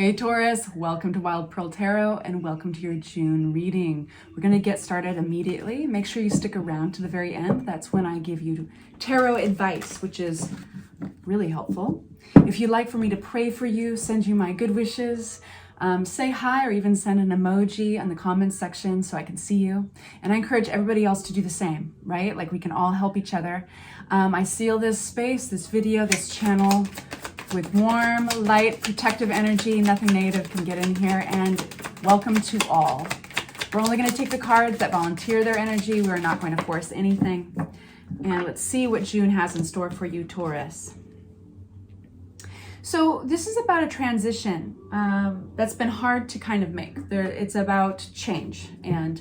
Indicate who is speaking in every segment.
Speaker 1: Hey Taurus, welcome to Wild Pearl Tarot and welcome to your June reading. We're going to get started immediately. Make sure you stick around to the very end. That's when I give you tarot advice, which is really helpful. If you'd like for me to pray for you, send you my good wishes, say hi or even send an emoji in the comments section so I can see you. And I encourage everybody else to do the same, right? Like we can all help each other. I seal this space, this video, this channel with warm, light, protective energy. Nothing negative can get in here. And welcome to all. We're only going to take the cards that volunteer their energy. We're not going to force anything. And let's see what June has in store for you, Taurus. So this is about a transition that's been hard to kind of make. It's about change and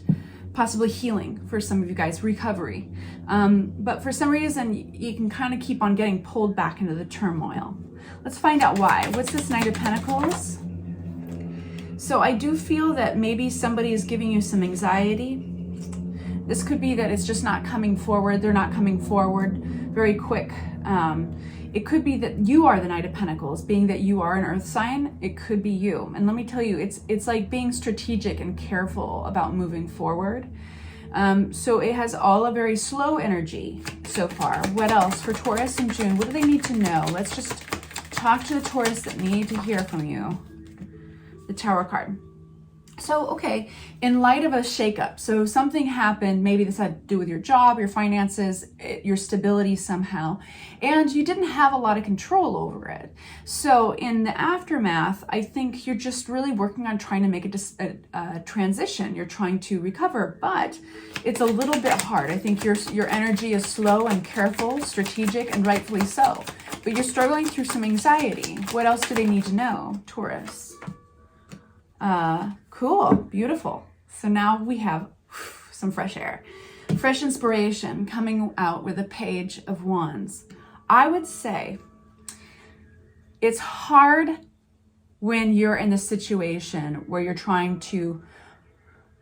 Speaker 1: possibly healing for some of you guys, recovery. But for some reason, you can kind of keep on getting pulled back into the turmoil. Let's find out why. What's this Knight of Pentacles? So I do feel that maybe somebody is giving you some anxiety. This could be that it's just not coming forward. They're not coming forward very quick. It could be that you are the Knight of Pentacles, being that you are an earth sign. It could be you. And let me tell you, it's like being strategic and careful about moving forward. So it has all a very slow energy so far. What else for Taurus in June? What do they need to know? Let's just talk to the Taurus that need to hear from you. The Tower card. So, okay, in light of a shakeup, so something happened, maybe this had to do with your job, your finances, your stability somehow, and you didn't have a lot of control over it. So in the aftermath, I think you're just really working on trying to make a transition. You're trying to recover, but it's a little bit hard. I think your energy is slow and careful, strategic, and rightfully so. But you're struggling through some anxiety. What else do they need to know, Taurus? Cool, beautiful. So now we have some fresh air, fresh inspiration coming out with a Page of Wands. I would say it's hard when you're in the situation where you're trying to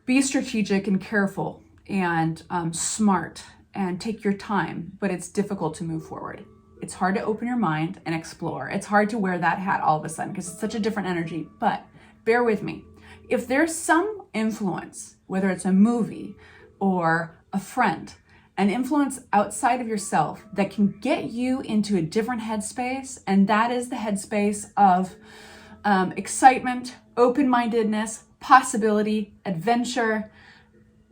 Speaker 1: be strategic and careful and smart and take your time, but it's difficult to move forward. It's hard to open your mind and explore. It's hard to wear that hat all of a sudden because it's such a different energy, but bear with me. If there's some influence, whether it's a movie or a friend, an influence outside of yourself that can get you into a different headspace, and that is the headspace of excitement, open-mindedness, possibility, adventure.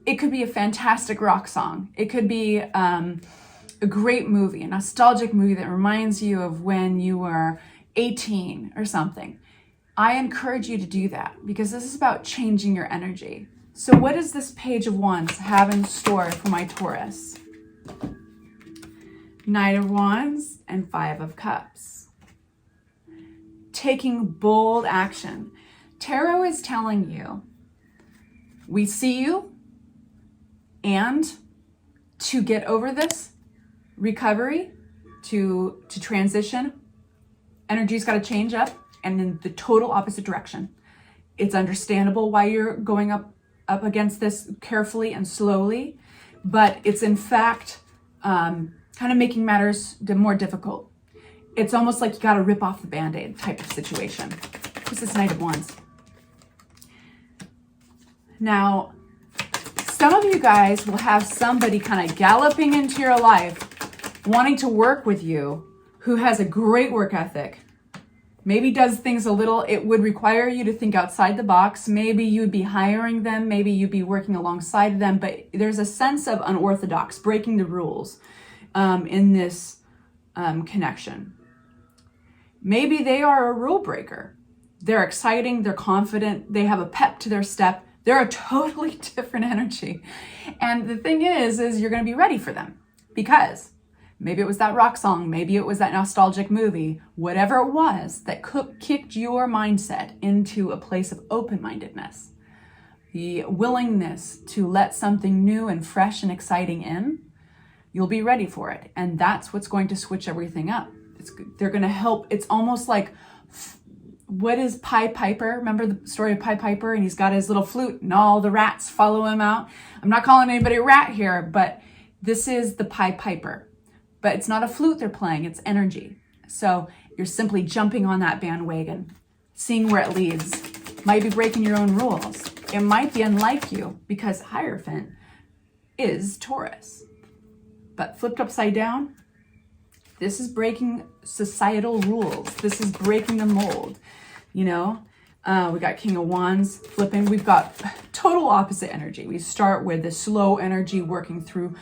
Speaker 1: It could be a fantastic rock song. It could be a great movie, a nostalgic movie that reminds you of when you were 18 or something. I encourage you to do that because this is about changing your energy. So what does this Page of Wands have in store for my Taurus? Knight of Wands and Five of Cups. Taking bold action. Tarot is telling you, we see you, and to get over this recovery, to transition, energy's got to change up. And in the total opposite direction. It's understandable why you're going up against this carefully and slowly, but it's in fact kind of making matters more difficult. It's almost like you got to rip off the Band-Aid type of situation. This is Knight of Wands. Now, some of you guys will have somebody kind of galloping into your life, wanting to work with you, who has a great work ethic. Maybe does things a little, it would require you to think outside the box. Maybe you'd be hiring them. Maybe you'd be working alongside them. But there's a sense of unorthodox, breaking the rules in this connection. Maybe they are a rule breaker. They're exciting. They're confident. They have a pep to their step. They're a totally different energy. And the thing is you're going to be ready for them because maybe it was that rock song, maybe it was that nostalgic movie, whatever it was that kicked your mindset into a place of open-mindedness. The willingness to let something new and fresh and exciting in, you'll be ready for it. And that's what's going to switch everything up. They're going to help. It's almost like, what is Pied Piper? Remember the story of Pied Piper? And he's got his little flute and all the rats follow him out. I'm not calling anybody a rat here, but this is the Pied Piper. But it's not a flute they're playing, it's energy. So you're simply jumping on that bandwagon seeing where it leads. Might be breaking your own rules. It might be unlike you because Hierophant is Taurus. But flipped upside down, this is breaking societal rules. This is breaking the mold, you know? We got King of Wands flipping. We've got total opposite energy. We start with the slow energy working through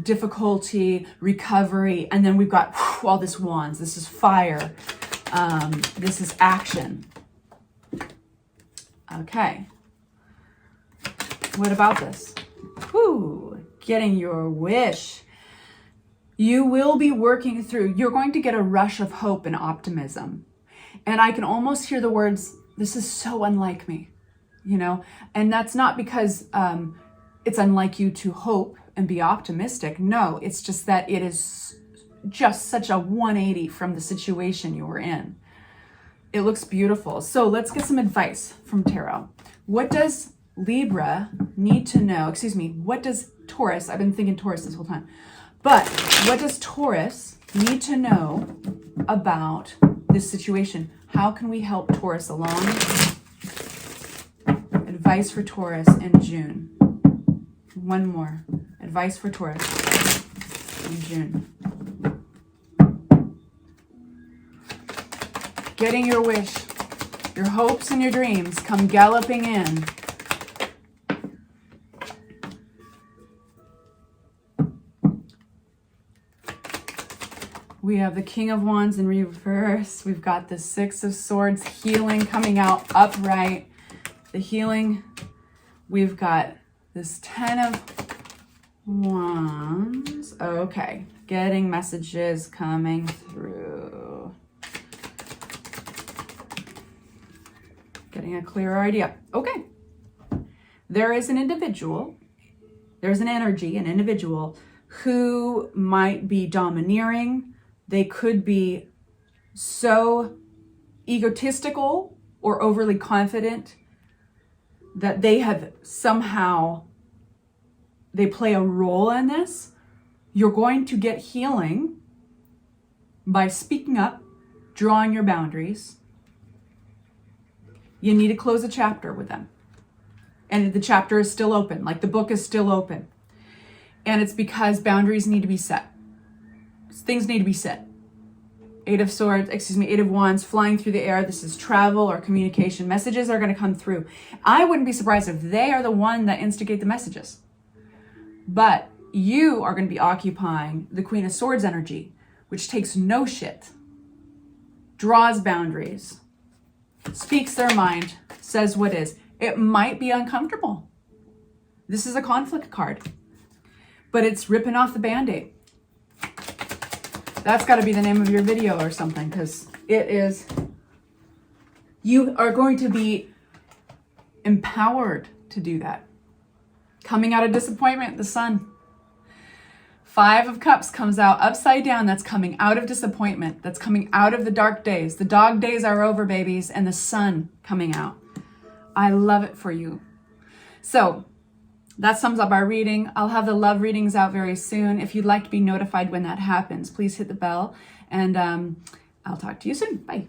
Speaker 1: difficulty, recovery, and then we've got all this wands. This is fire. This is action. Okay. What about this? Whew, getting your wish. You will be working through, you're going to get a rush of hope and optimism. And I can almost hear the words, this is so unlike me, you know? And that's not because it's unlike you to hope and be optimistic. No, it's just that it is just such a 180 from the situation you were in. It looks beautiful. So let's get some advice from tarot. What does Libra need to know? Excuse me, what does Taurus, I've been thinking Taurus this whole time, but what does Taurus need to know about this situation? How can we help Taurus along? Advice for Taurus in June. One more. Advice for Taurus in June. Getting your wish. Your hopes and your dreams come galloping in. We have the King of Wands in reverse. We've got the Six of Swords, healing coming out upright. The healing. We've got this Ten of Wands. Okay, getting messages coming through. Getting a clearer idea. Okay. There is an individual, there's an energy, an individual who might be domineering. They could be so egotistical or overly confident that they have somehow, they play a role in this. You're going to get healing by speaking up, drawing your boundaries. You need to close a chapter with them. And the chapter is still open, like the book is still open. And it's because boundaries need to be set. Things need to be set. Eight of Wands flying through the air. This is travel or communication. Messages are going to come through. I wouldn't be surprised if they are the one that instigate the messages. But you are going to be occupying the Queen of Swords energy, which takes no shit, draws boundaries, speaks their mind, says what is. It might be uncomfortable. This is a conflict card, but it's ripping off the Band-Aid. That's got to be the name of your video or something, because it is, you are going to be empowered to do that. Coming out of disappointment, the Sun. Five of Cups comes out upside down. That's coming out of disappointment. That's coming out of the dark days. The dog days are over, babies, and the Sun coming out. I love it for you. So that sums up our reading. I'll have the love readings out very soon. If you'd like to be notified when that happens, please hit the bell, and I'll talk to you soon. Bye.